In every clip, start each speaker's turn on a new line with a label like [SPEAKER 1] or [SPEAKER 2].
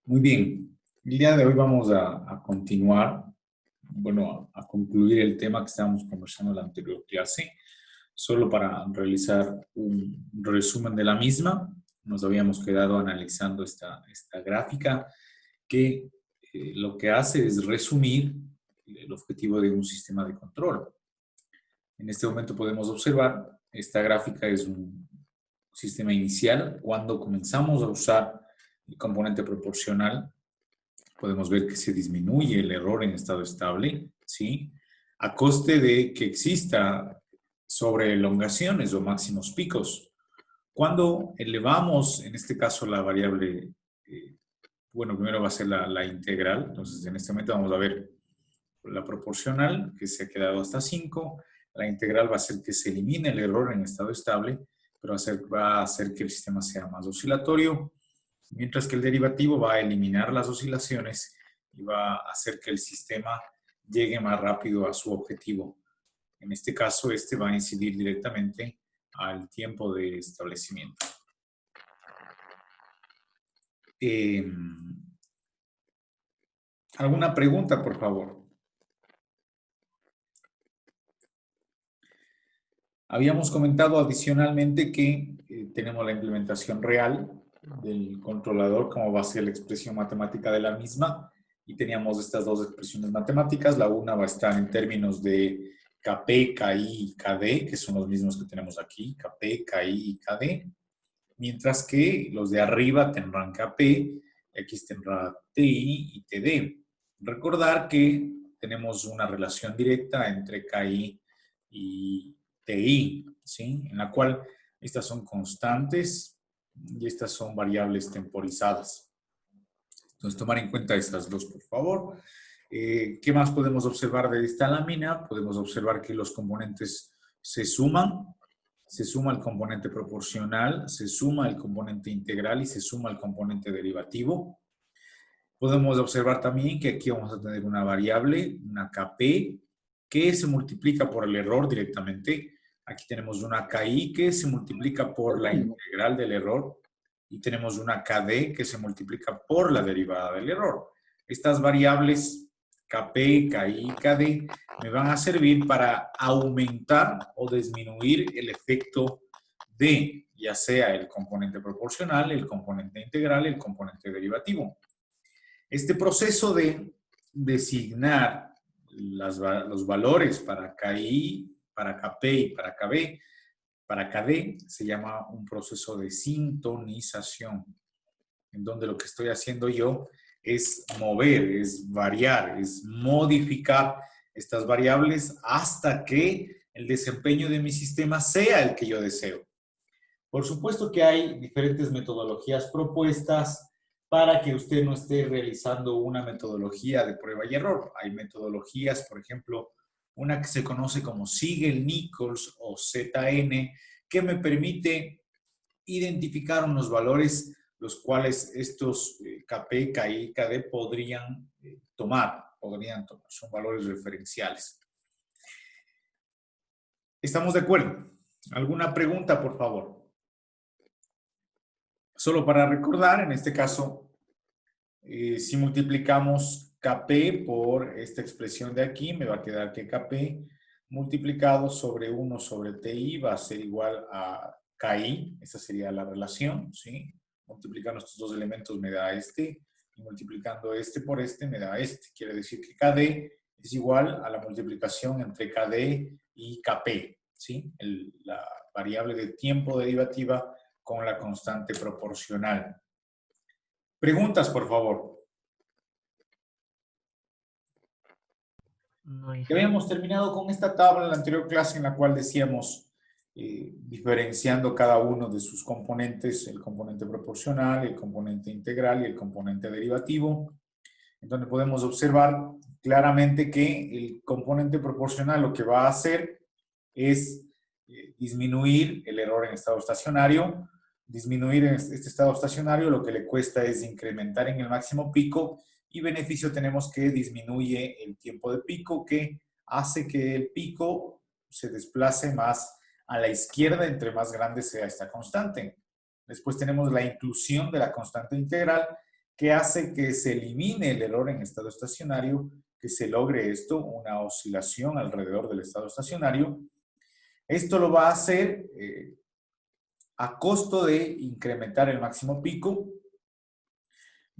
[SPEAKER 1] Muy bien. El día de hoy vamos a continuar, a concluir el tema que estábamos conversando en la anterior clase. Solo para realizar un resumen de la misma, nos habíamos quedado analizando esta gráfica que lo que hace es resumir el objetivo de un sistema de control. En este momento podemos observar, esta gráfica es un sistema inicial. Cuando comenzamos a usar el componente proporcional, podemos ver que se disminuye el error en estado estable, ¿sí? A coste de que exista sobreelongaciones o máximos picos. Cuando elevamos, en este caso, la variable, primero va a ser la integral. Entonces, en este momento vamos a ver la proporcional, que se ha quedado hasta 5. La integral va a ser que se elimine el error en estado estable, pero va a hacer que el sistema sea más oscilatorio, mientras que el derivativo va a eliminar las oscilaciones y va a hacer que el sistema llegue más rápido a su objetivo. En este caso, este va a incidir directamente al tiempo de establecimiento. ¿Alguna pregunta, por favor? Habíamos comentado adicionalmente que tenemos la implementación real del controlador como va a ser la expresión matemática de la misma, y teníamos estas dos expresiones matemáticas. La una va a estar en términos de Kp, Ki y Kd, que son los mismos que tenemos aquí, Kp, Ki y Kd, mientras que los de arriba tendrán Kp, y aquí tendrá Ti y Td. Recordar que tenemos una relación directa entre Ki y Ti, ¿sí? En la cual estas son constantes y estas son variables temporizadas. Entonces, tomar en cuenta estas dos, por favor. ¿Qué más podemos observar de esta lámina? Podemos observar que los componentes se suman. Se suma el componente proporcional, se suma el componente integral y se suma el componente derivativo. Podemos observar también que aquí vamos a tener una variable, una Kp, que se multiplica por el error directamente. Aquí tenemos una Ki que se multiplica por la integral del error. Y tenemos una Kd que se multiplica por la derivada del error. Estas variables Kp, Ki y Kd me van a servir para aumentar o disminuir el efecto de, ya sea el componente proporcional, el componente integral, el componente derivativo. Este proceso de designar los valores para Ki, para Kp y para Kd se llama un proceso de sintonización, en donde lo que estoy haciendo yo es mover, es variar, es modificar estas variables hasta que el desempeño de mi sistema sea el que yo deseo. Por supuesto que hay diferentes metodologías propuestas para que usted no esté realizando una metodología de prueba y error. Hay metodologías, por ejemplo, una que se conoce como Siegel-Nichols o ZN, que me permite identificar unos valores los cuales estos Kp, Ki y Kd podrían tomar. Son valores referenciales. ¿Estamos de acuerdo? ¿Alguna pregunta, por favor? Solo para recordar, en este caso, si multiplicamos Kp por esta expresión de aquí, me va a quedar que Kp multiplicado sobre 1 sobre Ti va a ser igual a Ki. Esa sería la relación, ¿sí? Multiplicando estos dos elementos me da este, y multiplicando este por este me da este. Quiere decir que Kd es igual a la multiplicación entre Kd y Kp, ¿sí? La variable de tiempo derivativa con la constante proporcional. Preguntas, por favor.
[SPEAKER 2] No,
[SPEAKER 1] Ya habíamos terminado con esta tabla en la anterior clase, en la cual decíamos diferenciando cada uno de sus componentes, el componente proporcional, el componente integral y el componente derivativo, en donde podemos observar claramente que el componente proporcional lo que va a hacer es disminuir el error en estado estacionario. Disminuir en este estado estacionario lo que le cuesta es incrementar en el máximo pico, y beneficio tenemos que disminuye el tiempo de pico, que hace que el pico se desplace más a la izquierda entre más grande sea esta constante. Después tenemos la inclusión de la constante integral, que hace que se elimine el error en estado estacionario, que se logre esto, una oscilación alrededor del estado estacionario. Esto lo va a hacer a costo de incrementar el máximo pico,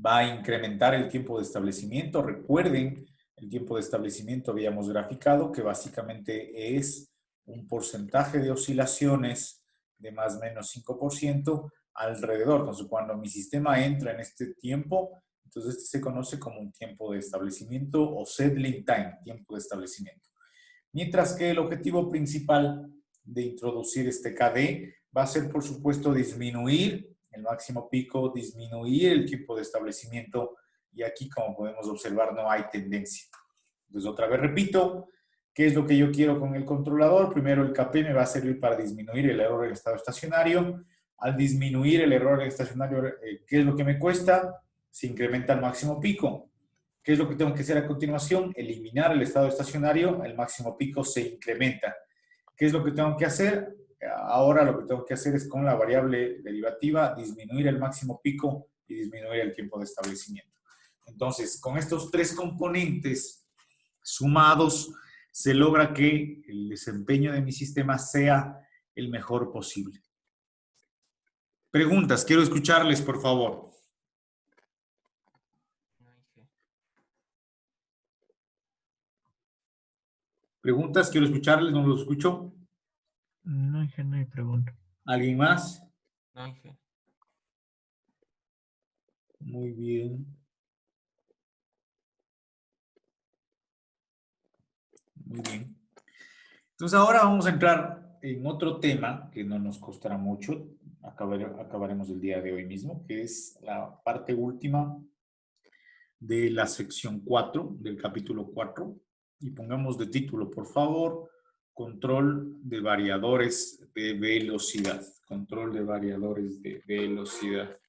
[SPEAKER 1] va a incrementar el tiempo de establecimiento. Recuerden, el tiempo de establecimiento habíamos graficado que básicamente es un porcentaje de oscilaciones de más o menos 5% alrededor. Entonces, cuando mi sistema entra en este tiempo, entonces este se conoce como un tiempo de establecimiento o settling time, tiempo de establecimiento. Mientras que el objetivo principal de introducir este KD va a ser, por supuesto, disminuir el máximo pico, disminuir el tiempo de establecimiento, y aquí, como podemos observar, no hay tendencia. Entonces, otra vez repito, ¿qué es lo que yo quiero con el controlador? Primero, el KP me va a servir para disminuir el error en estado estacionario. Al disminuir el error en estacionario, ¿qué es lo que me cuesta? Se incrementa el máximo pico. ¿Qué es lo que tengo que hacer a continuación? Eliminar el estado estacionario, el máximo pico se incrementa. ¿Qué es lo que tengo que hacer? Ahora lo que tengo que hacer es con la variable derivativa disminuir el máximo pico y disminuir el tiempo de establecimiento. Entonces, con estos tres componentes sumados, se logra que el desempeño de mi sistema sea el mejor posible. Preguntas, quiero escucharles, por favor. Preguntas, quiero escucharles, no los escucho.
[SPEAKER 2] No, Inge, no hay pregunta.
[SPEAKER 1] ¿Alguien más?
[SPEAKER 2] No, Inge.
[SPEAKER 1] Muy bien. Muy bien. Entonces ahora vamos a entrar en otro tema que no nos costará mucho. Acabaremos el día de hoy mismo, que es la parte última de la sección 4, del capítulo 4. Y pongamos de título, por favor, control de variadores de velocidad. Control de variadores de velocidad.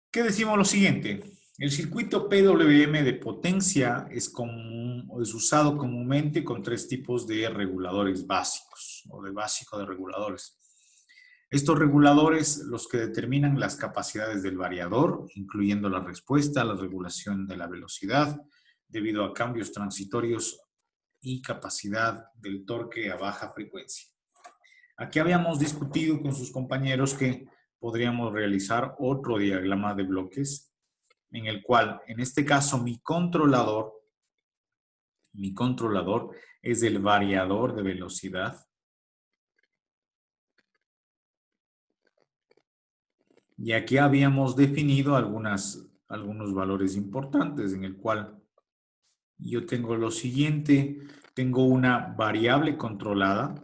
[SPEAKER 1] ¿Qué decimos lo siguiente? El circuito PWM de potencia es usado comúnmente con tres tipos de reguladores básicos o de básico de reguladores. Estos reguladores, los que determinan las capacidades del variador, incluyendo la respuesta a la regulación de la velocidad, debido a cambios transitorios y capacidad del torque a baja frecuencia. Aquí habíamos discutido con sus compañeros que podríamos realizar otro diagrama de bloques en el cual, en este caso, mi controlador es el variador de velocidad. Y aquí habíamos definido algunos valores importantes en el cual yo tengo lo siguiente, tengo una variable controlada.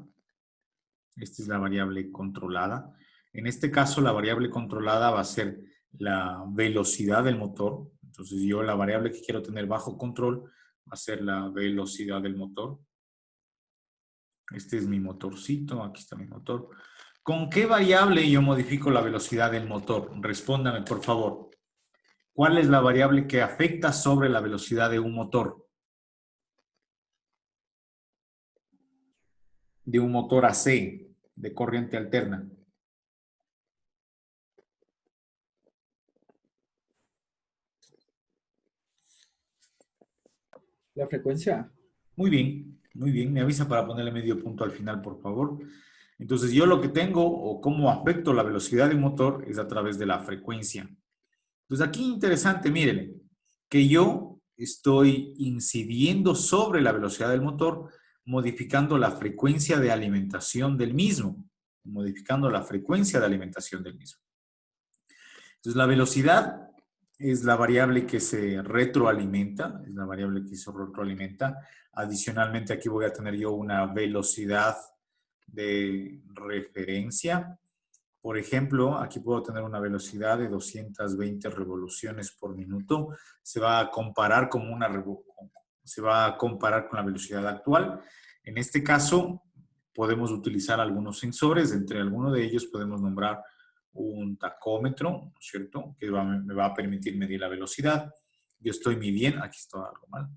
[SPEAKER 1] Esta es la variable controlada. En este caso, la variable controlada va a ser la velocidad del motor. Entonces, yo la variable que quiero tener bajo control va a ser la velocidad del motor. Este es mi motorcito, aquí está mi motor. ¿Con qué variable yo modifico la velocidad del motor? Respóndame, por favor. ¿Cuál es la variable que afecta sobre la velocidad de un motor? De un motor AC, de corriente alterna.
[SPEAKER 3] La frecuencia.
[SPEAKER 1] Muy bien, muy bien. Me avisa para ponerle medio punto al final, por favor. Entonces, yo lo que tengo o cómo afecto la velocidad del motor es a través de la frecuencia. Entonces, aquí interesante, miren, que yo estoy incidiendo sobre la velocidad del motor, modificando la frecuencia de alimentación del mismo. Modificando la frecuencia de alimentación del mismo. Entonces, la velocidad es la variable que se retroalimenta, es la variable que se retroalimenta. Adicionalmente, aquí voy a tener yo una velocidad de referencia. Por ejemplo, aquí puedo tener una velocidad de 220 revoluciones por minuto. Se va a comparar con la velocidad actual. En este caso, podemos utilizar algunos sensores. Entre algunos de ellos podemos nombrar un tacómetro, ¿no es cierto? Que me va a permitir medir la velocidad. Yo estoy midiendo, aquí está algo mal.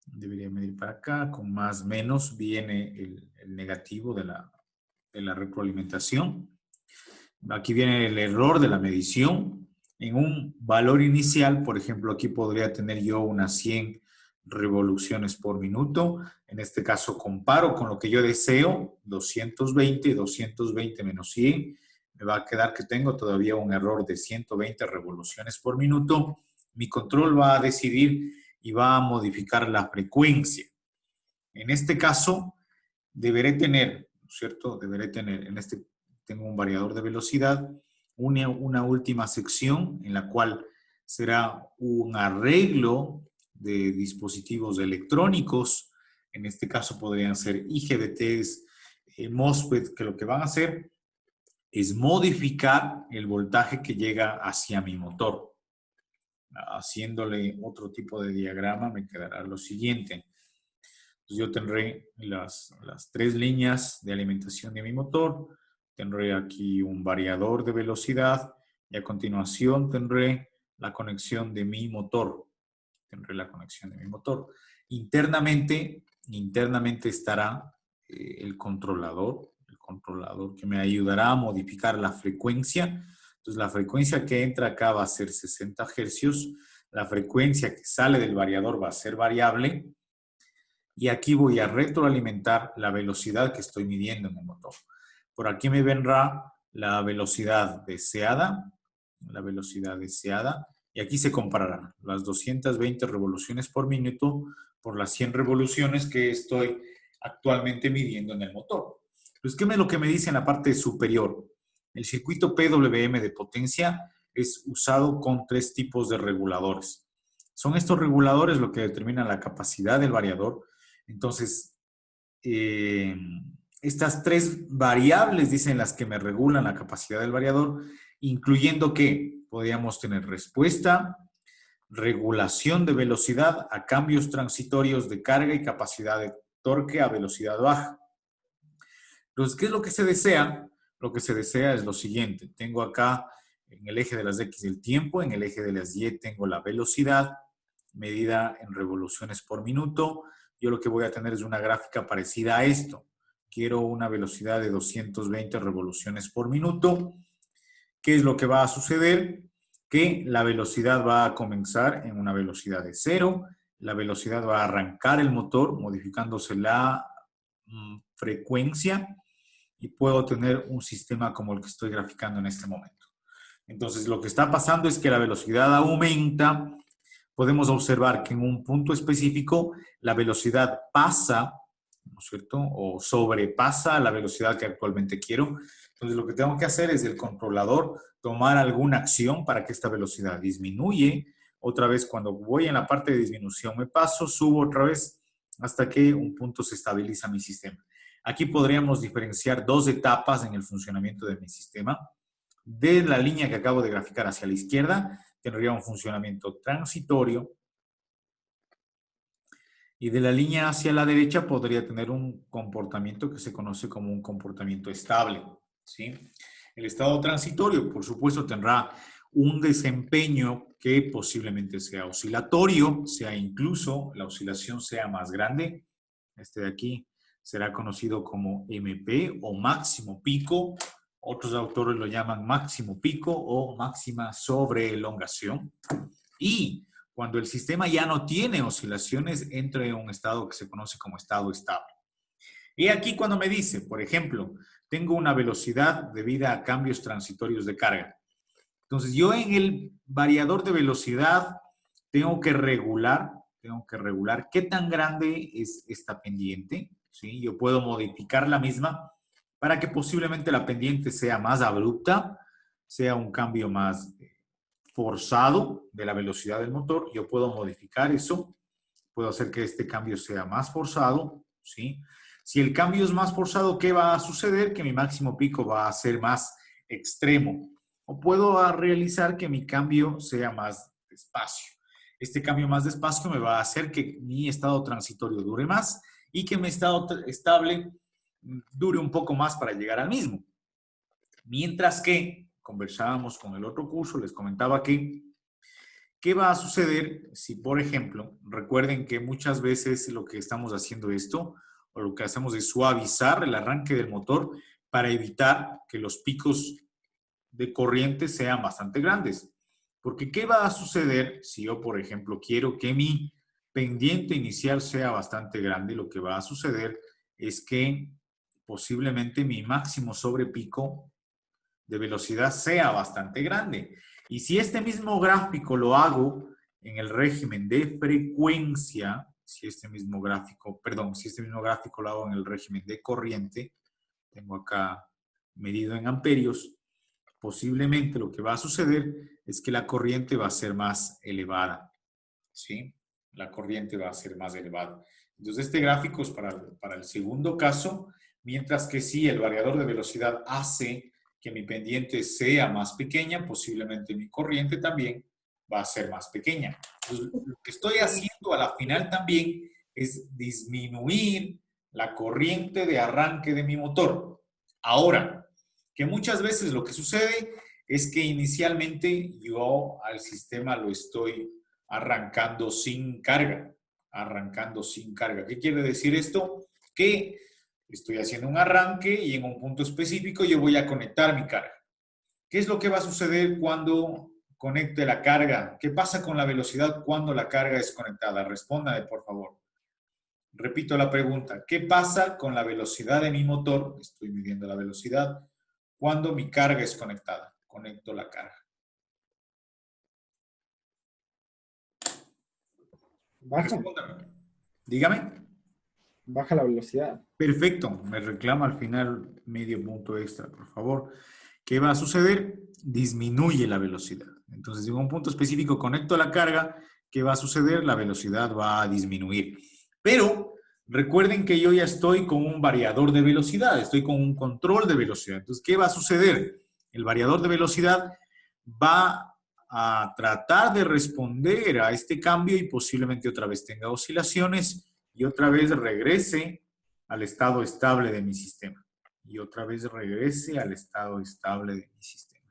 [SPEAKER 1] Debería medir para acá, con más menos viene el negativo de la retroalimentación. Aquí viene el error de la medición. En un valor inicial, por ejemplo, aquí podría tener yo unas 100 revoluciones por minuto. En este caso comparo con lo que yo deseo, 220 menos 100. Me va a quedar que tengo todavía un error de 120 revoluciones por minuto. Mi control va a decidir y va a modificar la frecuencia. En este caso, deberé tener, ¿no es cierto? Deberé tener, tengo un variador de velocidad, una última sección en la cual será un arreglo de dispositivos electrónicos. En este caso podrían ser IGBTs, MOSFET, que lo que van a hacer es modificar el voltaje que llega hacia mi motor. Haciéndole otro tipo de diagrama me quedará lo siguiente. Entonces yo tendré las 3 líneas de alimentación de mi motor, tendré aquí un variador de velocidad y a continuación tendré la conexión de mi motor. Internamente estará el controlador que me ayudará a modificar la frecuencia. Entonces la frecuencia que entra acá va a ser 60 hercios, la frecuencia que sale del variador va a ser variable. Y aquí voy a retroalimentar la velocidad que estoy midiendo en el motor. Por aquí me vendrá la velocidad deseada, y aquí se compararán las 220 revoluciones por minuto por las 100 revoluciones que estoy actualmente midiendo en el motor. Entonces, ¿qué es lo que me dice en la parte superior? El circuito PWM de potencia es usado con 3 tipos de reguladores. Son estos reguladores lo que determinan la capacidad del variador. Entonces, estas 3 variables dicen las que me regulan la capacidad del variador, incluyendo que podríamos tener respuesta, regulación de velocidad a cambios transitorios de carga y capacidad de torque a velocidad baja. Entonces, ¿qué es lo que se desea? Lo que se desea es lo siguiente. Tengo acá en el eje de las X el tiempo, en el eje de las Y tengo la velocidad medida en revoluciones por minuto. Yo lo que voy a tener es una gráfica parecida a esto. Quiero una velocidad de 220 revoluciones por minuto. ¿Qué es lo que va a suceder? Que la velocidad va a comenzar en una velocidad de 0. La velocidad va a arrancar el motor modificándose la frecuencia y puedo tener un sistema como el que estoy graficando en este momento. Entonces, lo que está pasando es que la velocidad aumenta. Podemos observar que en un punto específico la velocidad pasa, ¿no es cierto? O sobrepasa la velocidad que actualmente quiero. Entonces, lo que tengo que hacer es el controlador tomar alguna acción para que esta velocidad disminuye. Otra vez, cuando voy en la parte de disminución, me paso, subo otra vez hasta que un punto se estabiliza mi sistema. Aquí podríamos diferenciar 2 etapas en el funcionamiento de mi sistema. De la línea que acabo de graficar hacia la izquierda, tendría un funcionamiento transitorio. Y de la línea hacia la derecha podría tener un comportamiento que se conoce como un comportamiento estable, ¿sí? El estado transitorio, por supuesto, tendrá un desempeño que posiblemente sea oscilatorio, sea incluso la oscilación sea más grande. Este de aquí será conocido como MP o máximo pico. Otros autores lo llaman máximo pico o máxima sobreelongación. Y cuando el sistema ya no tiene oscilaciones, entra en un estado que se conoce como estado estable. Y aquí cuando me dice, por ejemplo, tengo una velocidad debida a cambios transitorios de carga. Entonces, yo en el variador de velocidad tengo que regular qué tan grande es esta pendiente, ¿sí? Yo puedo modificar la misma para que posiblemente la pendiente sea más abrupta, sea un cambio más forzado de la velocidad del motor. Yo puedo modificar eso, puedo hacer que este cambio sea más forzado, ¿sí? Si el cambio es más forzado, ¿qué va a suceder? Que mi máximo pico va a ser más extremo. O puedo realizar que mi cambio sea más despacio. Este cambio más despacio me va a hacer que mi estado transitorio dure más y que mi estado estable dure un poco más para llegar al mismo. Mientras que conversábamos con el otro curso, les comentaba que ¿qué va a suceder si, por ejemplo, recuerden que muchas veces lo que estamos haciendo esto, o lo que hacemos es suavizar el arranque del motor para evitar que los picos de corriente sean bastante grandes. Porque ¿qué va a suceder si yo, por ejemplo, quiero que mi pendiente inicial sea bastante grande? Lo que va a suceder es que posiblemente mi máximo sobrepico de velocidad sea bastante grande. Y si este mismo gráfico lo hago en el régimen de frecuencia, si este mismo gráfico lo hago en el régimen de corriente, tengo acá medido en amperios, posiblemente lo que va a suceder es que la corriente va a ser más elevada, ¿sí? La corriente va a ser más elevada. Entonces, este gráfico es para el segundo caso, mientras que si el variador de velocidad hace que mi pendiente sea más pequeña, posiblemente mi corriente también va a ser más pequeña. Entonces, lo que estoy haciendo a la final también es disminuir la corriente de arranque de mi motor. Ahora, que muchas veces lo que sucede es que inicialmente yo al sistema lo estoy arrancando sin carga. Arrancando sin carga. ¿Qué quiere decir esto? Que estoy haciendo un arranque y en un punto específico yo voy a conectar mi carga. ¿Qué es lo que va a suceder cuando conecte la carga? ¿Qué pasa con la velocidad cuando la carga es conectada? Respóndame, por favor. Repito la pregunta. ¿Qué pasa con la velocidad de mi motor? Estoy midiendo la velocidad cuando mi carga es conectada. Conecto la carga.
[SPEAKER 3] Baja.
[SPEAKER 1] Respóndame. Dígame.
[SPEAKER 3] Baja la velocidad.
[SPEAKER 1] Perfecto. Me reclama al final medio punto extra, por favor. ¿Qué va a suceder? Disminuye la velocidad. Entonces, en un punto específico conecto la carga. ¿Qué va a suceder? La velocidad va a disminuir. Pero recuerden que yo ya estoy con un variador de velocidad. Estoy con un control de velocidad. Entonces, ¿qué va a suceder? El variador de velocidad va a tratar de responder a este cambio y posiblemente otra vez tenga oscilaciones y otra vez regrese al estado estable de mi sistema. Y otra vez regrese al estado estable de mi sistema.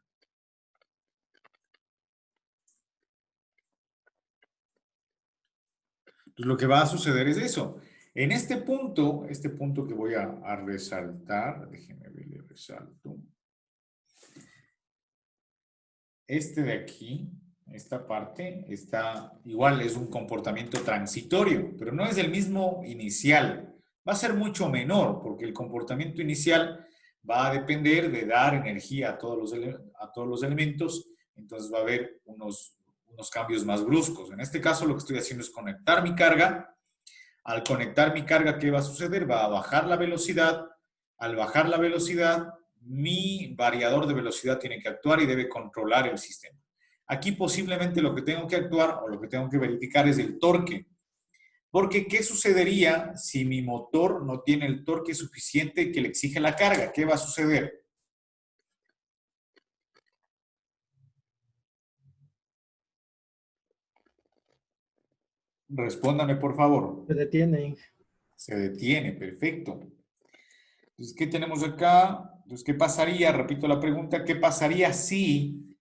[SPEAKER 1] Entonces, lo que va a suceder es eso. En este punto que voy a resaltar, déjenme ver, le resalto. Este de aquí, esta parte, igual es un comportamiento transitorio, pero no es el mismo inicial. Va a ser mucho menor, porque el comportamiento inicial va a depender de dar energía a todos los elementos, entonces va a haber unos cambios más bruscos. En este caso, lo que estoy haciendo es conectar mi carga. Al conectar mi carga, ¿qué va a suceder? Va a bajar la velocidad. Al bajar la velocidad, mi variador de velocidad tiene que actuar y debe controlar el sistema. Aquí posiblemente lo que tengo que actuar o lo que tengo que verificar es el torque. Porque, ¿qué sucedería si mi motor no tiene el torque suficiente que le exige la carga? ¿Qué va a suceder? Respóndame, por favor.
[SPEAKER 3] Se detiene.
[SPEAKER 1] Se detiene, perfecto. Entonces, ¿qué tenemos acá? Entonces, ¿qué pasaría? Repito la pregunta, ¿qué pasaría si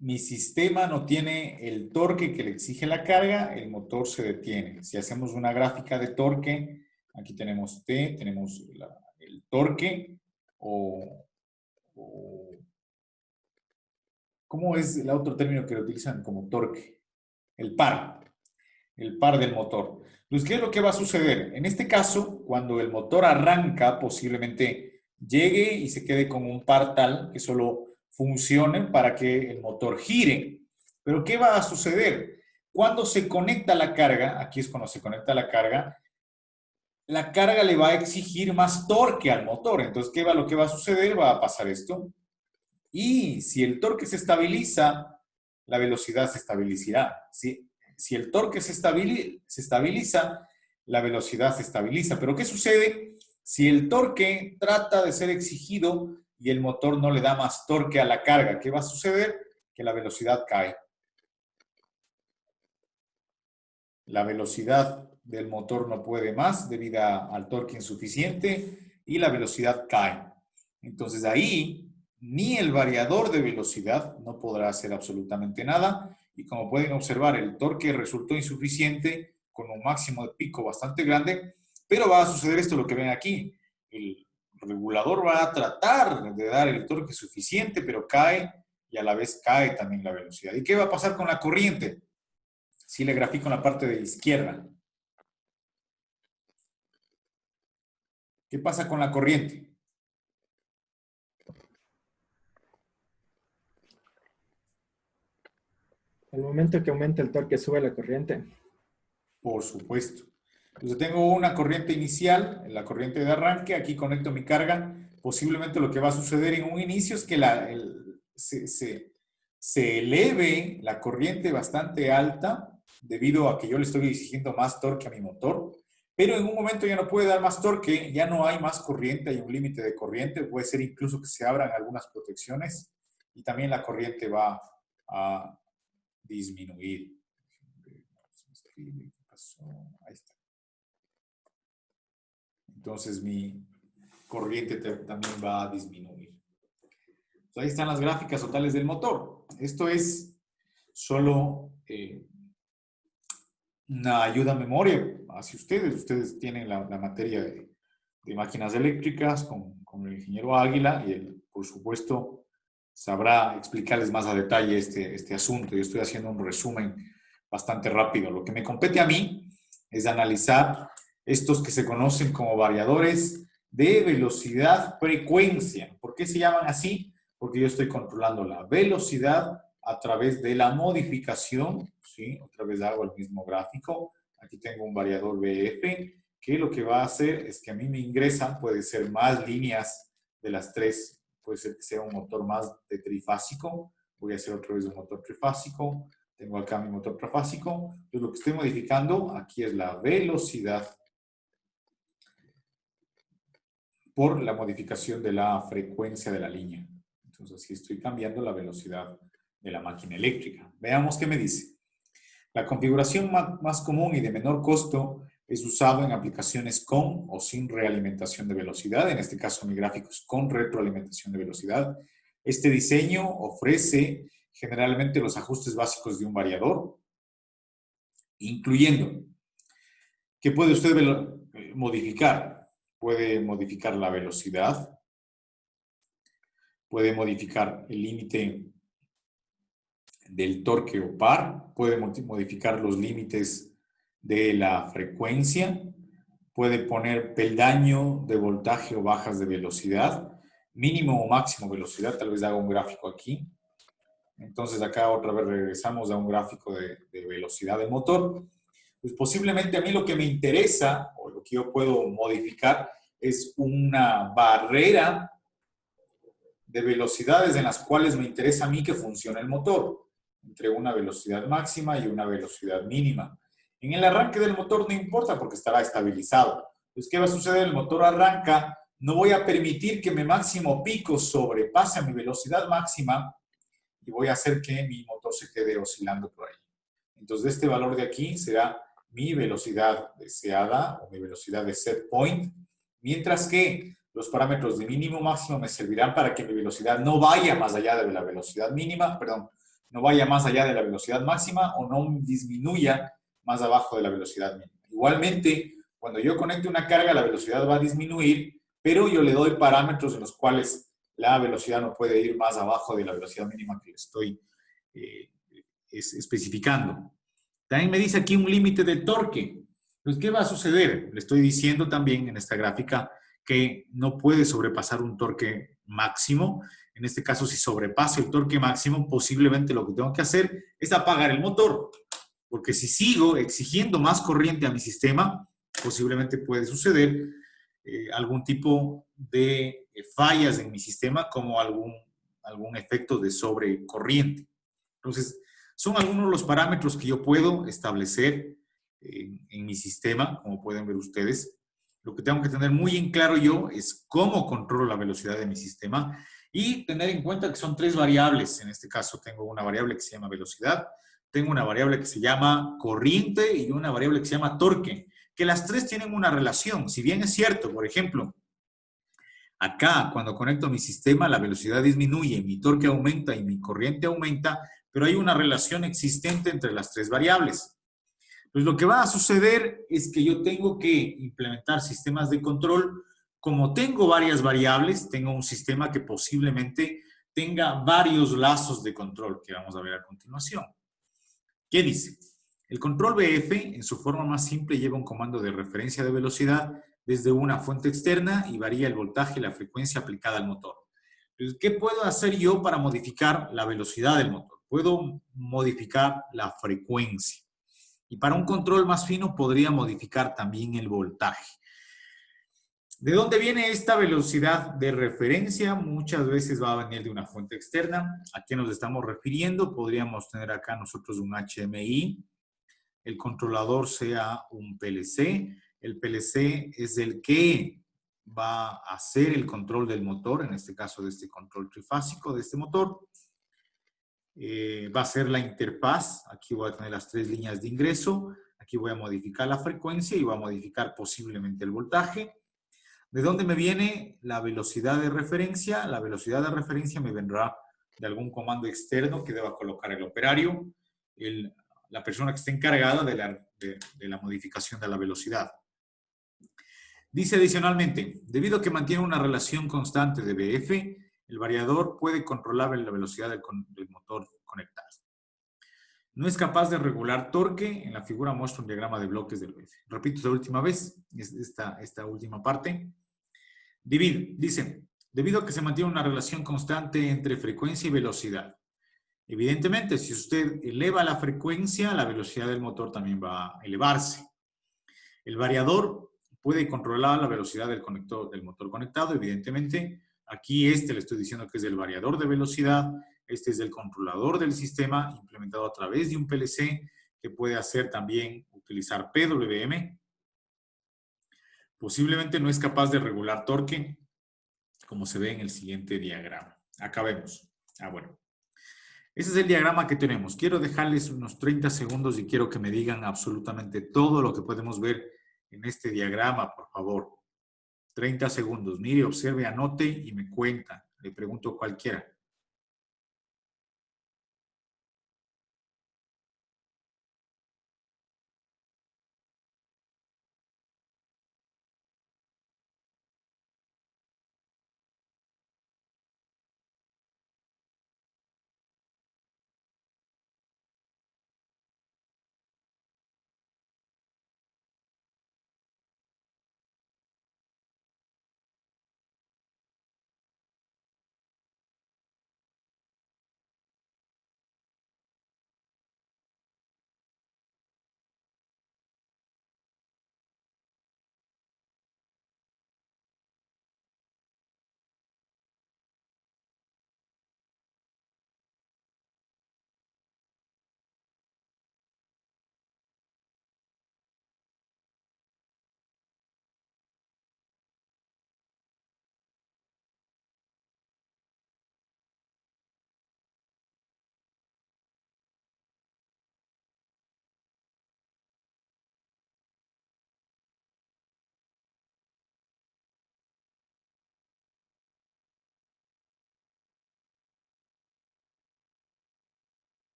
[SPEAKER 1] mi sistema no tiene el torque que le exige la carga? El motor se detiene. Si hacemos una gráfica de torque, aquí tenemos T, tenemos el torque ¿cómo es el otro término que lo utilizan como torque? El par del motor. Entonces, ¿qué es lo que va a suceder? En este caso, cuando el motor arranca, posiblemente llegue y se quede con un par tal que solo funcione para que el motor gire. Pero ¿qué va a suceder? Cuando se conecta la carga, aquí es cuando se conecta la carga le va a exigir más torque al motor. Entonces, lo que va a suceder? Va a pasar esto. Y si el torque se estabiliza, la velocidad se estabilizará. Si el torque se estabiliza, la velocidad se estabiliza. Pero ¿qué sucede si el torque trata de ser exigido y el motor no le da más torque a la carga? ¿Qué va a suceder? Que la velocidad cae. La velocidad del motor no puede más debido al torque insuficiente y la velocidad cae. Entonces ahí ni el variador de velocidad no podrá hacer absolutamente nada y como pueden observar el torque resultó insuficiente con un máximo de pico bastante grande, pero va a suceder esto lo que ven aquí. El regulador va a tratar de dar el torque suficiente, pero cae y a la vez cae también la velocidad. ¿Y qué va a pasar con la corriente? Si le grafico en la parte de izquierda. ¿Qué pasa con la corriente?
[SPEAKER 3] Al momento que aumenta el torque, sube la corriente.
[SPEAKER 1] Por supuesto. Entonces tengo una corriente inicial, la corriente de arranque, aquí conecto mi carga. Posiblemente lo que va a suceder en un inicio es que se eleve la corriente bastante alta debido a que yo le estoy exigiendo más torque a mi motor. Pero en un momento ya no puede dar más torque, ya no hay más corriente, hay un límite de corriente, puede ser incluso que se abran algunas protecciones y también la corriente va a disminuir. ¿Qué pasó? Ahí está. Entonces mi corriente también va a disminuir. Entonces, ahí están las gráficas totales del motor. Esto es solo una ayuda a memoria hacia ustedes. Ustedes tienen la materia de máquinas eléctricas con el ingeniero Águila y él, por supuesto, sabrá explicarles más a detalle este asunto. Yo estoy haciendo un resumen bastante rápido. Lo que me compete a mí es analizar estos que se conocen como variadores de velocidad-frecuencia. ¿Por qué se llaman así? Porque yo estoy controlando la velocidad a través de la modificación, ¿sí? Otra vez hago el mismo gráfico. Aquí tengo un variador VF, que lo que va a hacer es que a mí me ingresan, puede ser más líneas de las tres, puede ser que sea un motor más de trifásico. Voy a hacer otra vez un motor trifásico. Tengo acá mi motor trifásico. Entonces, lo que estoy modificando aquí es la velocidad por la modificación de la frecuencia de la línea. Entonces, así estoy cambiando la velocidad de la máquina eléctrica. Veamos qué me dice. La configuración más común y de menor costo es usado en aplicaciones con o sin realimentación de velocidad. En este caso, mi gráfico es con retroalimentación de velocidad. Este diseño ofrece generalmente los ajustes básicos de un variador, incluyendo que puede usted modificar. Puede modificar la velocidad, puede modificar el límite del torque o par, puede modificar los límites de la frecuencia, puede poner peldaño de voltaje o bajas de velocidad, mínimo o máximo velocidad, tal vez haga un gráfico aquí. Entonces acá otra vez regresamos a un gráfico de velocidad del motor. Pues posiblemente a mí lo que me interesa o lo que yo puedo modificar es una barrera de velocidades en las cuales me interesa a mí que funcione el motor, entre una velocidad máxima y una velocidad mínima. En el arranque del motor no importa porque estará estabilizado. Entonces, ¿qué va a suceder? El motor arranca, no voy a permitir que mi máximo pico sobrepase mi velocidad máxima y voy a hacer que mi motor se quede oscilando por ahí. Entonces, este valor de aquí será mi velocidad deseada o mi velocidad de set point, mientras que los parámetros de mínimo máximo me servirán para que mi velocidad no vaya más allá de la velocidad mínima, perdón, no vaya más allá de la velocidad máxima o no disminuya más abajo de la velocidad mínima. Igualmente, cuando yo conecte una carga, la velocidad va a disminuir, pero yo le doy parámetros en los cuales la velocidad no puede ir más abajo de la velocidad mínima que le estoy especificando. También me dice aquí un límite del torque. Pues, ¿qué va a suceder? Le estoy diciendo también en esta gráfica que no puede sobrepasar un torque máximo. En este caso, si sobrepasa el torque máximo, posiblemente lo que tengo que hacer es apagar el motor. Porque si sigo exigiendo más corriente a mi sistema, posiblemente puede suceder algún tipo de fallas en mi sistema, como algún efecto de sobrecorriente. Entonces, son algunos de los parámetros que yo puedo establecer en mi sistema, como pueden ver ustedes. Lo que tengo que tener muy en claro yo es cómo controlo la velocidad de mi sistema y tener en cuenta que son tres variables. En este caso tengo una variable que se llama velocidad, tengo una variable que se llama corriente y una variable que se llama torque, que las tres tienen una relación. Si bien es cierto, por ejemplo, acá cuando conecto mi sistema la velocidad disminuye, mi torque aumenta y mi corriente aumenta, pero hay una relación existente entre las tres variables. Pues lo que va a suceder es que yo tengo que implementar sistemas de control. Como tengo varias variables, tengo un sistema que posiblemente tenga varios lazos de control que vamos a ver a continuación. ¿Qué dice? El control BF, en su forma más simple, lleva un comando de referencia de velocidad desde una fuente externa y varía el voltaje y la frecuencia aplicada al motor. Entonces, ¿qué puedo hacer yo para modificar la velocidad del motor? Puedo modificar la frecuencia. Y para un control más fino podría modificar también el voltaje. ¿De dónde viene esta velocidad de referencia? Muchas veces va a venir de una fuente externa. ¿A qué nos estamos refiriendo? Podríamos tener acá nosotros un HMI, el controlador sea un PLC. El PLC es el que va a hacer el control del motor, en este caso de este control trifásico de este motor. Va a ser la interfaz. Aquí voy a tener las 3 líneas de ingreso. Aquí voy a modificar la frecuencia y voy a modificar posiblemente el voltaje. ¿De dónde me viene la velocidad de referencia? La velocidad de referencia me vendrá de algún comando externo que deba colocar el operario, la persona que esté encargada de la modificación de la velocidad. Dice adicionalmente, debido a que mantiene una relación constante de BF, el variador puede controlar la velocidad del motor conectado. No es capaz de regular torque. En la figura muestra un diagrama de bloques del BF. Repito esta última vez, esta última parte. Dice, debido a que se mantiene una relación constante entre frecuencia y velocidad. Evidentemente, si usted eleva la frecuencia, la velocidad del motor también va a elevarse. El variador puede controlar la velocidad del motor conectado, evidentemente. Aquí le estoy diciendo que es el variador de velocidad. Este es el controlador del sistema implementado a través de un PLC que puede hacer también utilizar PWM. Posiblemente no es capaz de regular torque, como se ve en el siguiente diagrama. Acá vemos. Bueno. Ese es el diagrama que tenemos. Quiero dejarles unos 30 segundos y quiero que me digan absolutamente todo lo que podemos ver en este diagrama, por favor. 30 segundos. Mire, observe, anote y me cuenta. Le pregunto a cualquiera.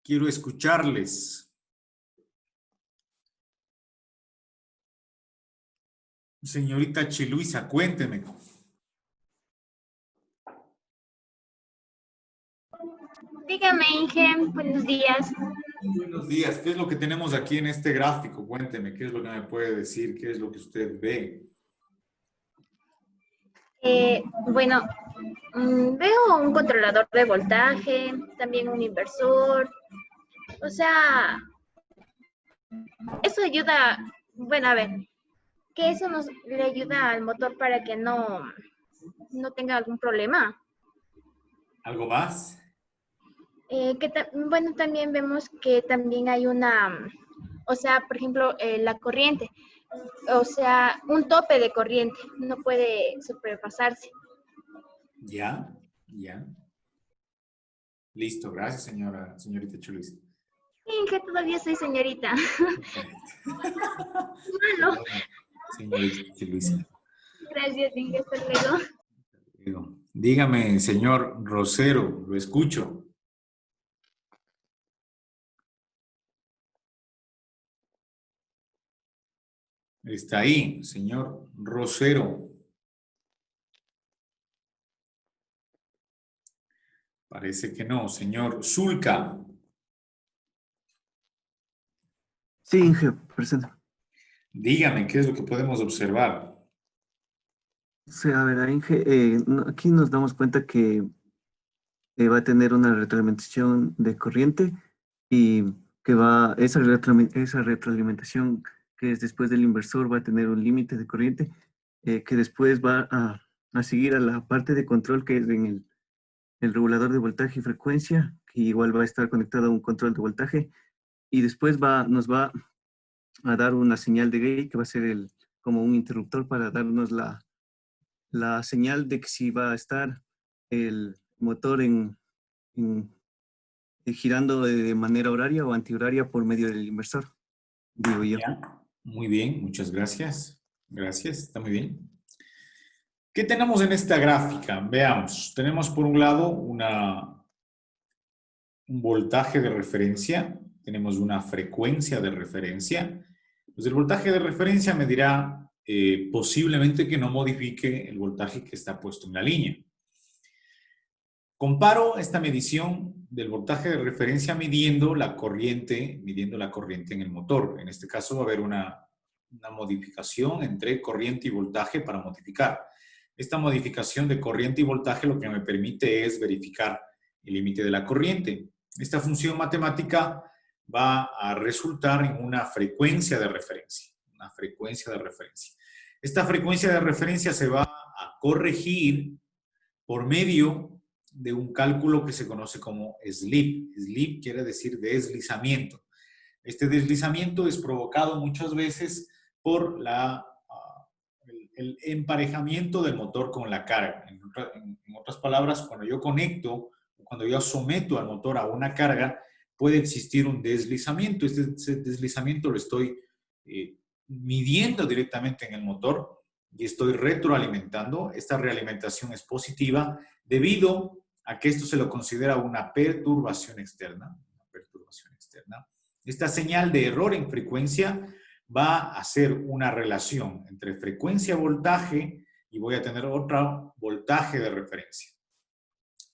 [SPEAKER 1] Quiero escucharles. Señorita Chiluisa, cuénteme.
[SPEAKER 4] Dígame, Inge, buenos días.
[SPEAKER 1] Buenos días. ¿Qué es lo que tenemos aquí en este gráfico? Cuénteme, ¿qué es lo que me puede decir? ¿Qué es lo que usted ve?
[SPEAKER 4] Bueno, veo un controlador de voltaje, también un inversor. O sea, eso ayuda, bueno, a ver, que eso le ayuda al motor para que no tenga algún problema.
[SPEAKER 1] ¿Algo más?
[SPEAKER 4] Bueno, también vemos que también hay o sea, por ejemplo, la corriente. O sea, un tope de corriente no puede sobrepasarse.
[SPEAKER 1] Ya. Listo, gracias, señorita Chulis.
[SPEAKER 4] Inge, todavía soy señorita. Malo.
[SPEAKER 1] Señorita Chulis.
[SPEAKER 4] Gracias, Inge, hasta luego.
[SPEAKER 1] Dígame, señor Rosero, lo escucho. Está ahí, señor Rosero. Parece que no. Señor Zulca.
[SPEAKER 5] Sí, Inge, presente.
[SPEAKER 1] Dígame, ¿qué es lo que podemos observar?
[SPEAKER 5] Sí, a ver, Inge, aquí nos damos cuenta que va a tener una retroalimentación de corriente y que esa retroalimentación que es después del inversor va a tener un límite de corriente que después va a seguir a la parte de control que es en el regulador de voltaje y frecuencia, que igual va a estar conectado a un control de voltaje y después nos va a dar una señal de gate que va a ser como un interruptor para darnos la señal de que si va a estar el motor girando de manera horaria o antihoraria por medio del inversor, digo yo.
[SPEAKER 1] Ya. Muy bien, muchas gracias. Gracias, está muy bien. ¿Qué tenemos en esta gráfica? Veamos. Tenemos por un lado un voltaje de referencia, tenemos una frecuencia de referencia. Pues el voltaje de referencia me dirá posiblemente que no modifique el voltaje que está puesto en la línea. Comparo esta medición del voltaje de referencia midiendo la corriente en el motor. En este caso va a haber una modificación entre corriente y voltaje para modificar. Esta modificación de corriente y voltaje lo que me permite es verificar el límite de la corriente. Esta función matemática va a resultar en una frecuencia de referencia. Una frecuencia de referencia. Esta frecuencia de referencia se va a corregir por medio de un cálculo que se conoce como SLIP. SLIP quiere decir deslizamiento. Este deslizamiento es provocado muchas veces por el emparejamiento del motor con la carga. En otras palabras, cuando yo conecto, cuando yo someto al motor a una carga, puede existir un deslizamiento. Este deslizamiento lo estoy midiendo directamente en el motor y estoy retroalimentando. Esta realimentación es positiva debido a que esto se lo considera una perturbación externa. Esta señal de error en frecuencia va a hacer una relación entre frecuencia-voltaje y voy a tener otro voltaje de referencia.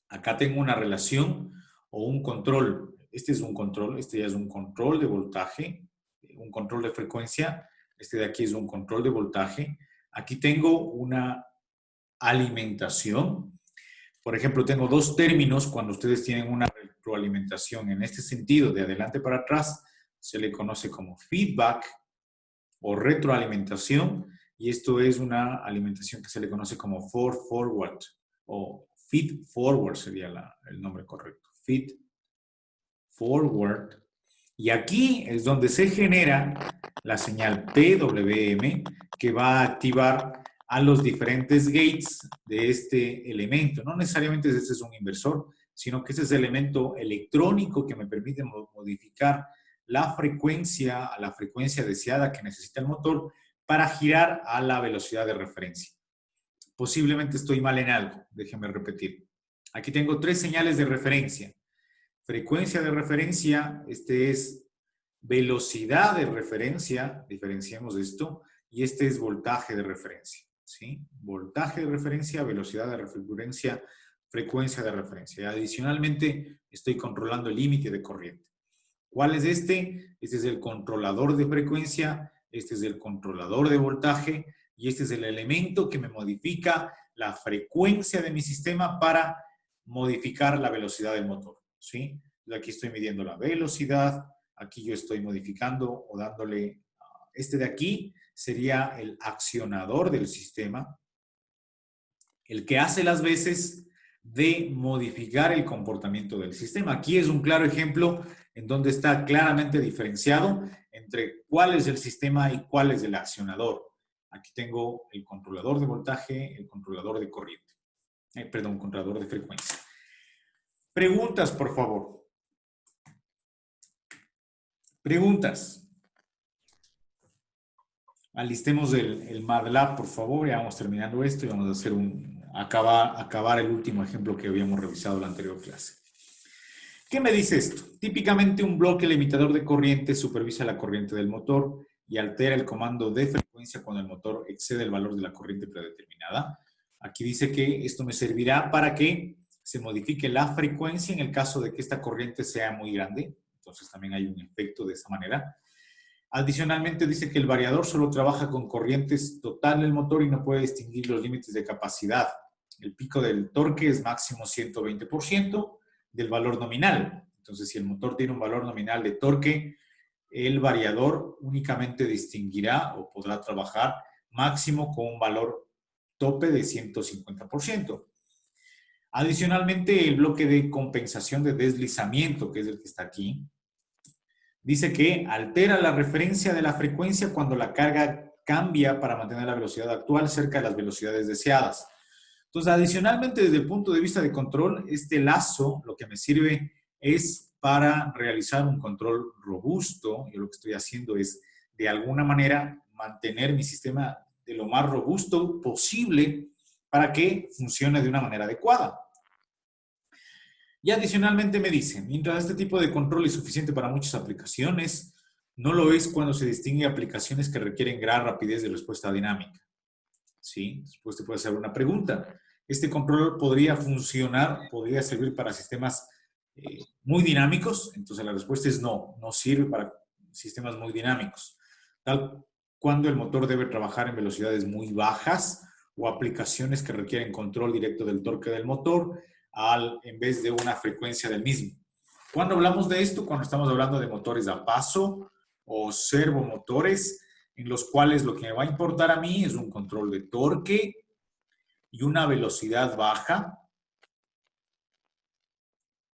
[SPEAKER 1] Acá tengo una relación o un control. Este es un control, este ya es un control de voltaje, un control de frecuencia. Este de aquí es un control de voltaje. Aquí tengo una alimentación. Por ejemplo, tengo dos términos cuando ustedes tienen una retroalimentación en este sentido, de adelante para atrás, se le conoce como feedback o retroalimentación, y esto es una alimentación que se le conoce como forward o feed forward sería el nombre correcto. Feed forward. Y aquí es donde se genera la señal PWM que va a activar a los diferentes gates de este elemento. No necesariamente este es un inversor, sino que este es el elemento electrónico que me permite modificar la frecuencia a la frecuencia deseada que necesita el motor para girar a la velocidad de referencia. Posiblemente estoy mal en algo, déjenme repetir. Aquí tengo tres señales de referencia. Frecuencia de referencia, este es velocidad de referencia, diferenciemos esto, y este es voltaje de referencia. ¿Sí? Voltaje de referencia, velocidad de referencia, frecuencia de referencia. Y adicionalmente, estoy controlando el límite de corriente. ¿Cuál es este? Este es el controlador de frecuencia, este es el controlador de voltaje y este es el elemento que me modifica la frecuencia de mi sistema para modificar la velocidad del motor. ¿Sí? Aquí estoy midiendo la velocidad, aquí yo estoy modificando o dándole, este de aquí sería el accionador del sistema, el que hace las veces de modificar el comportamiento del sistema. Aquí es un claro ejemplo en donde está claramente diferenciado entre cuál es el sistema y cuál es el accionador. Aquí tengo el controlador de voltaje, el controlador de corriente. Controlador de frecuencia. Preguntas, por favor. Preguntas. Alistemos el MATLAB, por favor. Ya vamos terminando esto y vamos a hacer acabar el último ejemplo que habíamos revisado en la anterior clase. ¿Qué me dice esto? Típicamente un bloque limitador de corriente supervisa la corriente del motor y altera el comando de frecuencia cuando el motor excede el valor de la corriente predeterminada. Aquí dice que esto me servirá para que se modifique la frecuencia en el caso de que esta corriente sea muy grande. Entonces también hay un efecto de esa manera. Adicionalmente dice que el variador solo trabaja con corrientes total del motor y no puede distinguir los límites de capacidad. El pico del torque es máximo 120% del valor nominal. Entonces, si el motor tiene un valor nominal de torque, el variador únicamente distinguirá o podrá trabajar máximo con un valor tope de 150%. Adicionalmente, el bloque de compensación de deslizamiento, que es el que está aquí, dice que altera la referencia de la frecuencia cuando la carga cambia para mantener la velocidad actual cerca de las velocidades deseadas. Entonces, adicionalmente, desde el punto de vista de control, este lazo lo que me sirve es para realizar un control robusto. Yo lo que estoy haciendo es, de alguna manera, mantener mi sistema de lo más robusto posible para que funcione de una manera adecuada. Y adicionalmente me dice, mientras este tipo de control es suficiente para muchas aplicaciones, no lo es cuando se distingue aplicaciones que requieren gran rapidez de respuesta dinámica. ¿Sí? Después te puede hacer una pregunta. ¿Este control podría funcionar, podría servir para sistemas muy dinámicos? Entonces la respuesta es no, no sirve para sistemas muy dinámicos. Tal cuando el motor debe trabajar en velocidades muy bajas o aplicaciones que requieren control directo del torque del motor en vez de una frecuencia del mismo. Cuando hablamos de esto, cuando estamos hablando de motores a paso o servomotores, en los cuales lo que me va a importar a mí es un control de torque y una velocidad baja.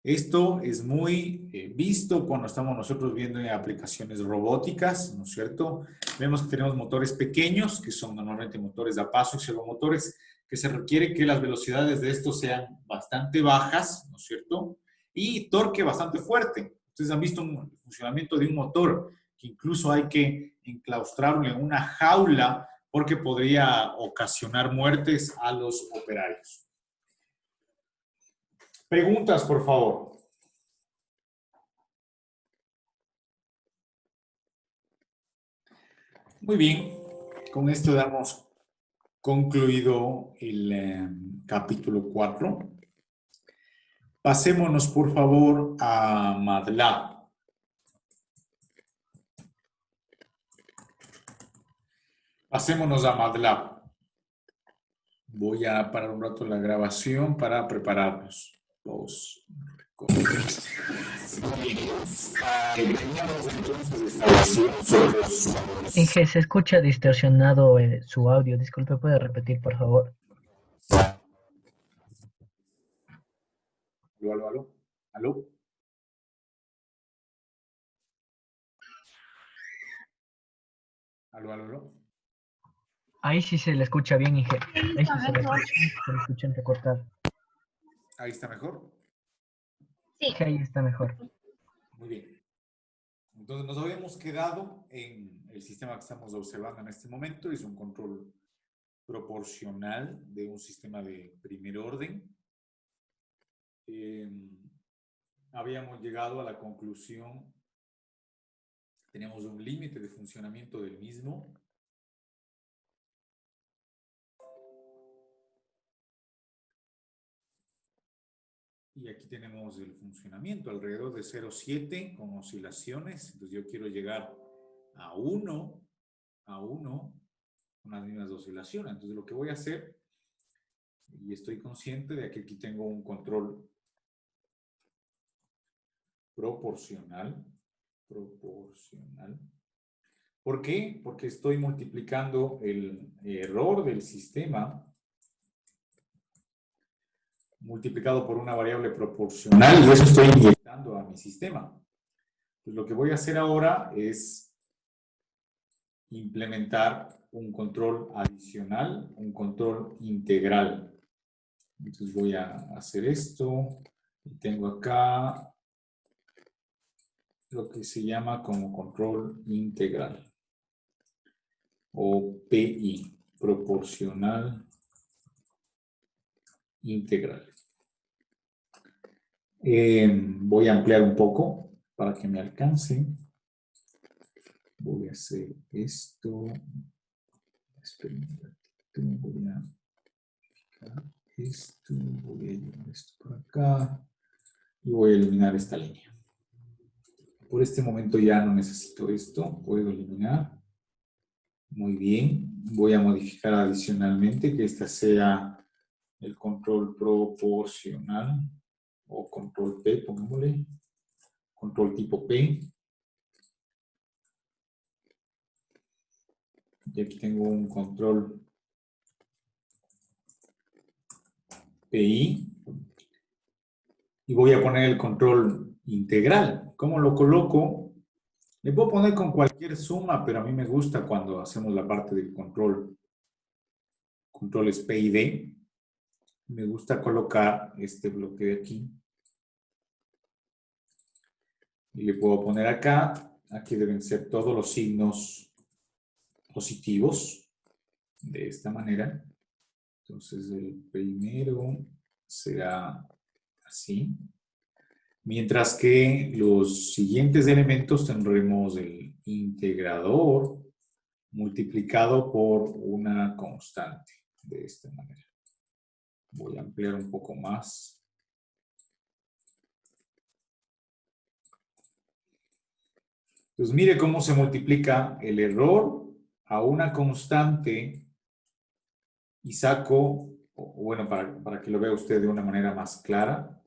[SPEAKER 1] Esto es muy visto cuando estamos nosotros viendo en aplicaciones robóticas, ¿no es cierto? Vemos que tenemos motores pequeños, que son normalmente motores a paso y servomotores, que se requiere que las velocidades de estos sean bastante bajas, ¿no es cierto? Y torque bastante fuerte. Ustedes han visto un funcionamiento de un motor que incluso hay que enclaustrarlo en una jaula porque podría ocasionar muertes a los operarios. Preguntas, por favor. Muy bien, con esto damos concluido el capítulo 4. Pasémonos, por favor, a MATLAB. Pasémonos a MATLAB. Voy a parar un rato la grabación para prepararnos.
[SPEAKER 2] Inge, se escucha distorsionado su audio. Disculpe, ¿puede repetir, por favor?
[SPEAKER 1] Aló. ¿Aló? ¿Aló?
[SPEAKER 2] Ahí sí se le escucha bien, Inge. Ahí sí se le escucha entrecortado.
[SPEAKER 1] ¿Ahí está mejor?
[SPEAKER 4] Sí.
[SPEAKER 2] Inge, ahí está mejor.
[SPEAKER 1] Muy bien. Entonces nos habíamos quedado en el sistema que estamos observando en este momento. Es un control proporcional de un sistema de primer orden. Habíamos llegado a la conclusión, tenemos un límite de funcionamiento del mismo. Y aquí tenemos el funcionamiento alrededor de 0,7 con oscilaciones. Entonces yo quiero llegar a 1 con las mismas oscilaciones. Entonces lo que voy a hacer, y estoy consciente de que aquí tengo un control proporcional. ¿Por qué? Porque estoy multiplicando el error del sistema multiplicado por una variable proporcional y eso estoy inyectando a mi sistema. Entonces, lo que voy a hacer ahora es implementar un control adicional, un control integral. Entonces voy a hacer esto y tengo acá lo que se llama como control integral o PI, proporcional integral. Voy a ampliar un poco para que me alcance. Voy a hacer esto. Esperen un ratito. Voy a modificar esto. Voy a llevar esto por acá. Y voy a eliminar esta línea. Por este momento ya no necesito esto. Puedo eliminar. Muy bien. Voy a modificar adicionalmente que esta sea el control proporcional o control P, pongámosle. Control tipo P. Y aquí tengo un control PI. Y voy a poner el control integral. ¿Cómo lo coloco? Le puedo poner con cualquier suma, pero a mí me gusta cuando hacemos la parte del control. Controles P y D. Me gusta colocar este bloque de aquí. Y le puedo poner acá. Aquí deben ser todos los signos positivos. De esta manera. Entonces el primero será así. Mientras que los siguientes elementos tendremos el integrador multiplicado por una constante. De esta manera. Voy a ampliar un poco más. Entonces mire cómo se multiplica el error a una constante y saco, bueno, para que lo vea usted de una manera más clara,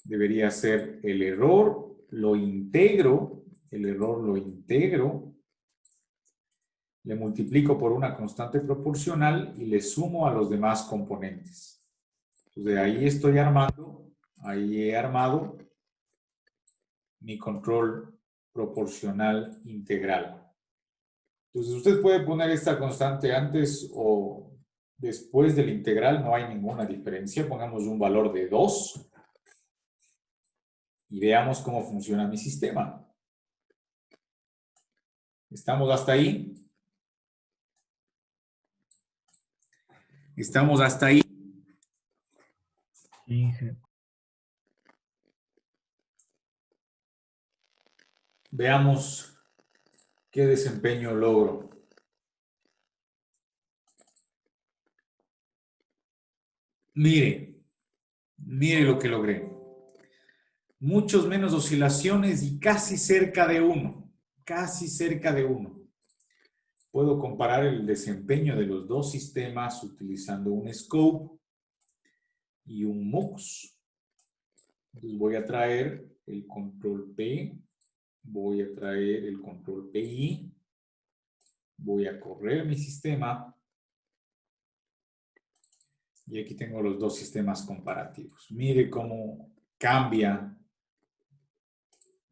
[SPEAKER 1] debería ser el error, lo integro, le multiplico por una constante proporcional y le sumo a los demás componentes. Entonces ahí estoy armando, ahí he armado mi control proporcional integral. Entonces usted puede poner esta constante antes o después del integral, no hay ninguna diferencia. Pongamos un valor de 2 y veamos cómo funciona mi sistema. ¿Estamos hasta ahí? ¿Estamos hasta ahí?
[SPEAKER 2] Sí.
[SPEAKER 1] Veamos qué desempeño logro. Mire lo que logré. Muchos menos oscilaciones y casi cerca de 1. Casi cerca de 1. Puedo comparar el desempeño de los dos sistemas utilizando un scope y un MUX. Entonces voy a traer el control P, voy a traer el control PI, voy a correr mi sistema y aquí tengo los dos sistemas comparativos. Mire cómo cambia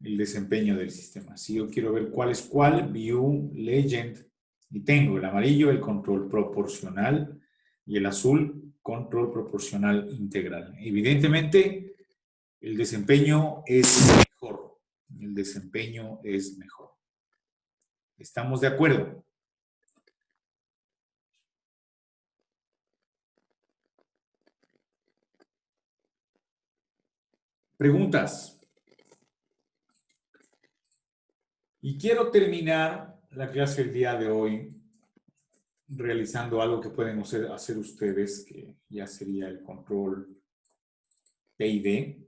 [SPEAKER 1] el desempeño del sistema. Si yo quiero ver cuál es cuál, View, Legend, y tengo el amarillo, el control proporcional, y el azul, control proporcional integral. Evidentemente, el desempeño es mejor. El desempeño es mejor. ¿Estamos de acuerdo? ¿Preguntas? Y quiero terminar la clase del día de hoy realizando algo que pueden hacer ustedes, que ya sería el control PID.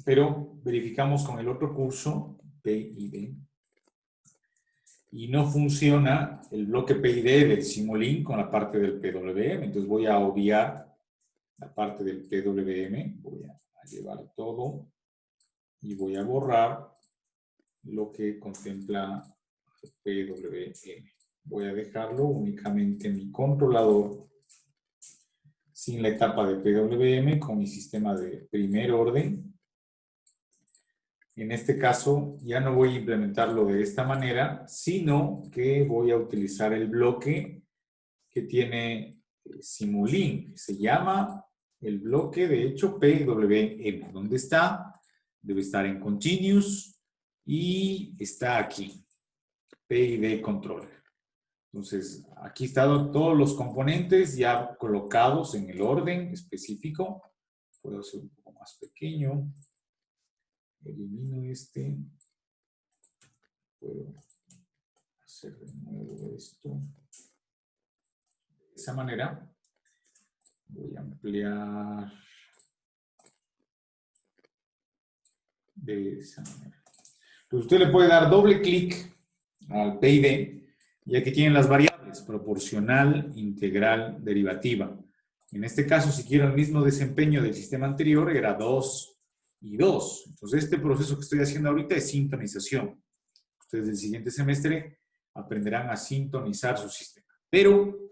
[SPEAKER 1] Pero verificamos con el otro curso, PID, y no funciona el bloque PID del Simulink con la parte del PWM. Entonces voy a obviar la parte del PWM, voy a llevar todo y voy a borrar lo que contempla PWM. Voy a dejarlo únicamente mi controlador sin la etapa de PWM con mi sistema de primer orden. En este caso ya no voy a implementarlo de esta manera, sino que voy a utilizar el bloque que tiene Simulink, que se llama el bloque de hecho PWM. ¿Dónde está? Debe estar en Continuous y está aquí, PID Controller. Entonces, aquí están todos los componentes ya colocados en el orden específico. Puedo hacer un poco más pequeño. Elimino este. puedo hacer de nuevo esto. De esa manera. Voy a ampliar de esa manera. Pues usted le puede dar doble clic al PID y aquí tienen las variables, proporcional, integral, derivativa. En este caso, si quiero el mismo desempeño del sistema anterior, era 2 y 2. Entonces, este proceso que estoy haciendo ahorita es sintonización. Ustedes del siguiente semestre aprenderán a sintonizar su sistema. Pero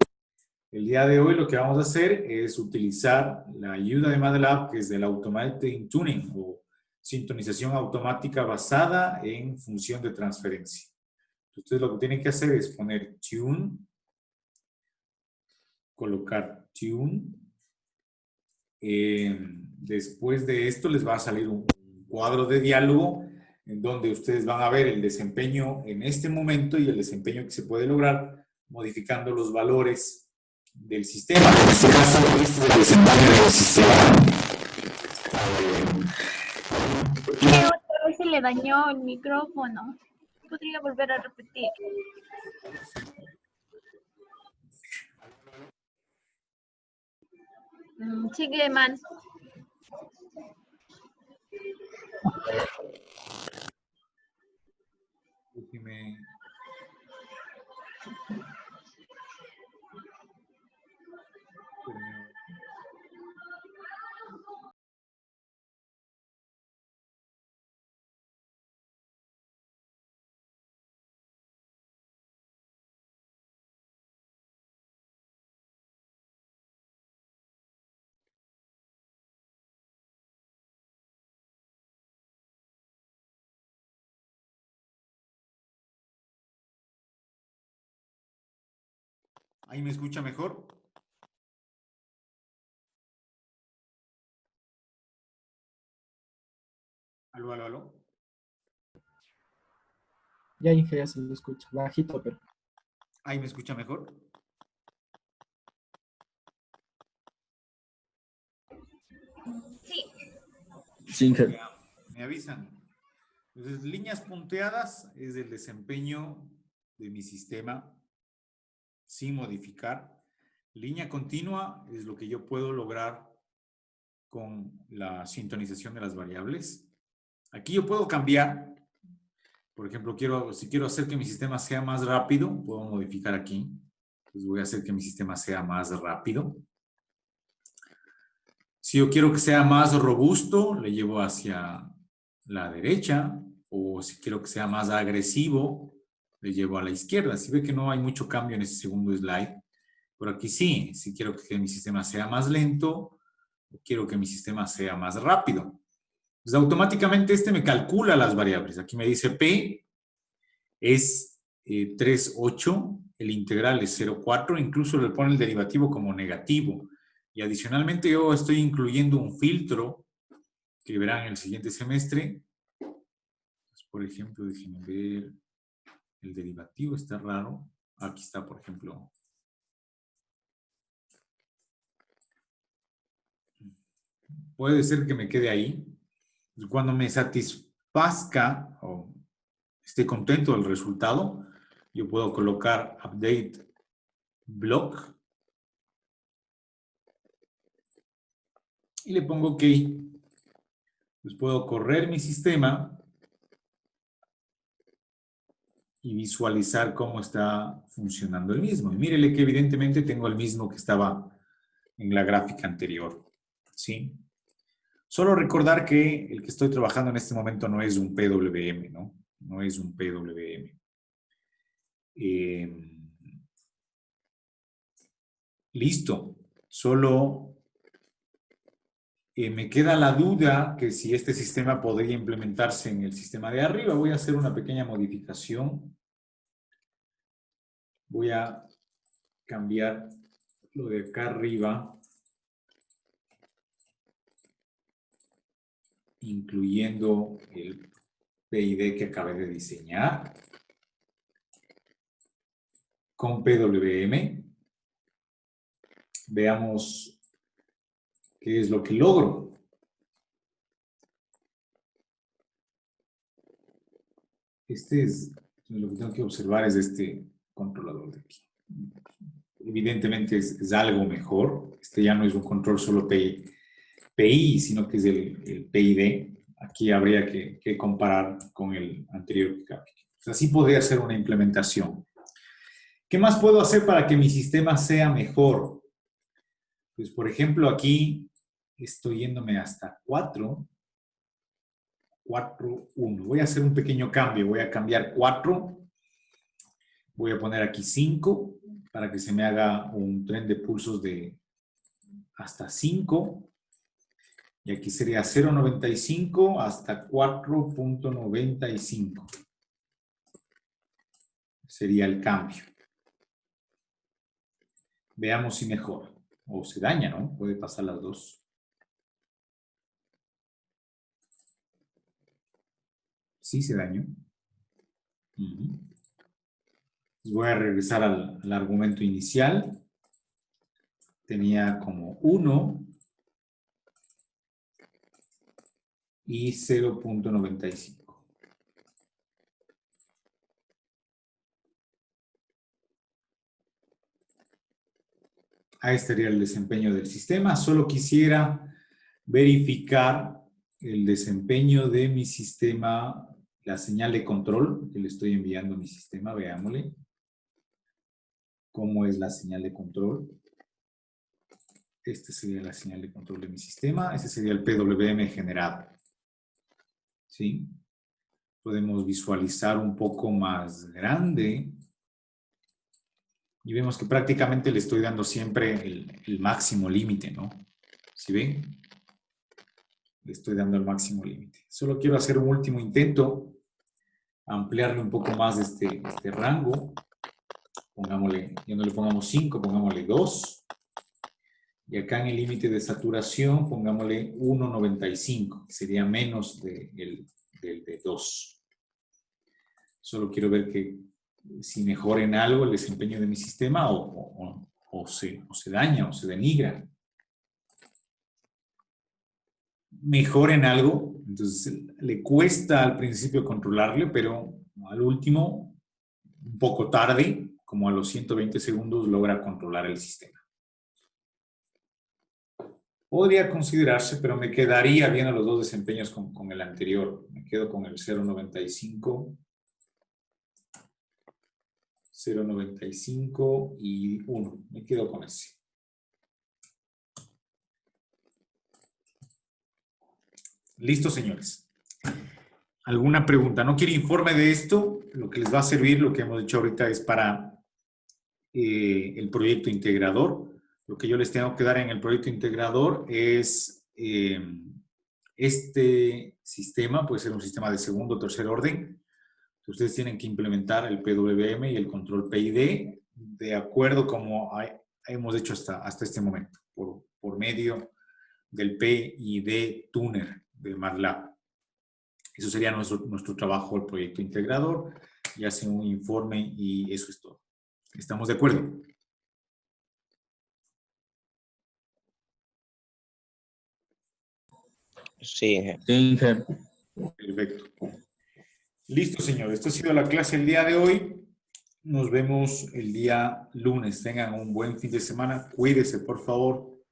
[SPEAKER 1] el día de hoy lo que vamos a hacer es utilizar la ayuda de MATLAB, que es del Automatic Tuning o sintonización automática basada en función de transferencia. Ustedes lo que tienen que hacer es poner tune, colocar tune. Después de esto les va a salir un cuadro de diálogo en donde ustedes van a ver el desempeño en este momento y el desempeño que se puede lograr modificando los valores del sistema. En este caso, este es el desempeño del sistema.
[SPEAKER 4] Otra vez se le dañó el micrófono. ¿Podría volver a repetir? Sigue, man.
[SPEAKER 1] Déjeme. ¿Ahí me escucha mejor? Aló, aló, aló.
[SPEAKER 3] Ya, Inge, ya se lo escucha. Bajito, pero.
[SPEAKER 1] ¿Ahí me escucha mejor?
[SPEAKER 4] Sí.
[SPEAKER 3] Sí, Inge.
[SPEAKER 1] Me avisan. Entonces, líneas punteadas es el desempeño de mi sistema sin modificar. Línea continua es lo que yo puedo lograr con la sintonización de las variables. Aquí yo puedo cambiar. Por ejemplo, si quiero hacer que mi sistema sea más rápido, puedo modificar aquí. Entonces voy a hacer que mi sistema sea más rápido. Si yo quiero que sea más robusto, le llevo hacia la derecha. O si quiero que sea más agresivo, le llevo a la izquierda. Si ve que no hay mucho cambio en ese segundo slide. Pero aquí sí, si quiero que mi sistema sea más lento, o quiero que mi sistema sea más rápido. Entonces, automáticamente este me calcula las variables. Aquí me dice P es 3,8, el integral es 0,4, incluso le pone el derivativo como negativo. Y adicionalmente yo estoy incluyendo un filtro que verán en el siguiente semestre. Entonces, por ejemplo, déjenme ver, el derivativo está raro. Aquí está, por ejemplo. Puede ser que me quede ahí. Cuando me satisfazca o esté contento del resultado, yo puedo colocar update block y le pongo OK. Pues puedo correr mi sistema y visualizar cómo está funcionando el mismo. Y mírele que evidentemente tengo el mismo que estaba en la gráfica anterior. ¿Sí? Solo recordar que el que estoy trabajando en este momento no es un PWM, ¿no? No es un PWM. Listo. Solo me queda la duda que si este sistema podría implementarse en el sistema de arriba. Voy a hacer una pequeña modificación. Voy a cambiar lo de acá arriba, incluyendo el PID que acabé de diseñar con PWM. Veamos qué es lo que logro. Este es Lo que tengo que observar es este controlador de aquí. Evidentemente es algo mejor. Este ya no es un control solo PI, sino que es el PID. Aquí habría que comparar con el anterior. Así podría ser una implementación. ¿Qué más puedo hacer para que mi sistema sea mejor? Pues, por ejemplo, aquí estoy yéndome hasta 4, 1. Voy a hacer un pequeño cambio. Voy a cambiar 4. Voy a poner aquí 5 para que se me haga un tren de pulsos de hasta 5. Y aquí sería 0.95 hasta 4.95. Sería el cambio. Veamos si mejora. O se daña, ¿no? Puede pasar las dos. Sí se dañó. Voy a regresar al argumento inicial. Tenía como 1 y 0.95. Ahí estaría el desempeño del sistema. Solo quisiera verificar el desempeño de mi sistema, la señal de control que le estoy enviando a mi sistema. Veámosle cómo es la señal de control. Esta sería la señal de control de mi sistema. Este sería el PWM generado. ¿Sí? Podemos visualizar un poco más grande. Y vemos que prácticamente le estoy dando siempre el máximo límite, ¿no? ¿Sí ven? Le estoy dando el máximo límite. Solo quiero hacer un último intento. Ampliarle un poco más este rango. Pongámosle, ya no le pongamos 5, pongámosle 2. Y acá en el límite de saturación, pongámosle 1.95, que sería menos del de 2. Solo quiero ver que si mejora en algo el desempeño de mi sistema o se daña o se denigra. Mejora en algo, entonces le cuesta al principio controlarle, pero al último, un poco tarde, como a los 120 segundos, logra controlar el sistema. Podría considerarse, pero me quedaría viendo los dos desempeños con el anterior. Me quedo con el 0.95. 0.95 y 1. Me quedo con ese. Listo, señores. ¿Alguna pregunta? ¿No quiere informe de esto? Lo que les va a servir, lo que hemos dicho ahorita, es para el proyecto integrador. Lo que yo les tengo que dar en el proyecto integrador es este sistema, puede ser un sistema de segundo o tercer orden. Ustedes tienen que implementar el PWM y el control PID de acuerdo como hemos hecho hasta este momento, por medio del PID Tuner de MATLAB. Eso sería nuestro trabajo, el proyecto integrador, y hacen un informe y eso es todo. ¿Estamos de acuerdo?
[SPEAKER 6] Sí.
[SPEAKER 3] Sí,
[SPEAKER 1] Perfecto. Listo, señor. Esta ha sido la clase el día de hoy. Nos vemos el día lunes. Tengan un buen fin de semana. Cuídese, por favor.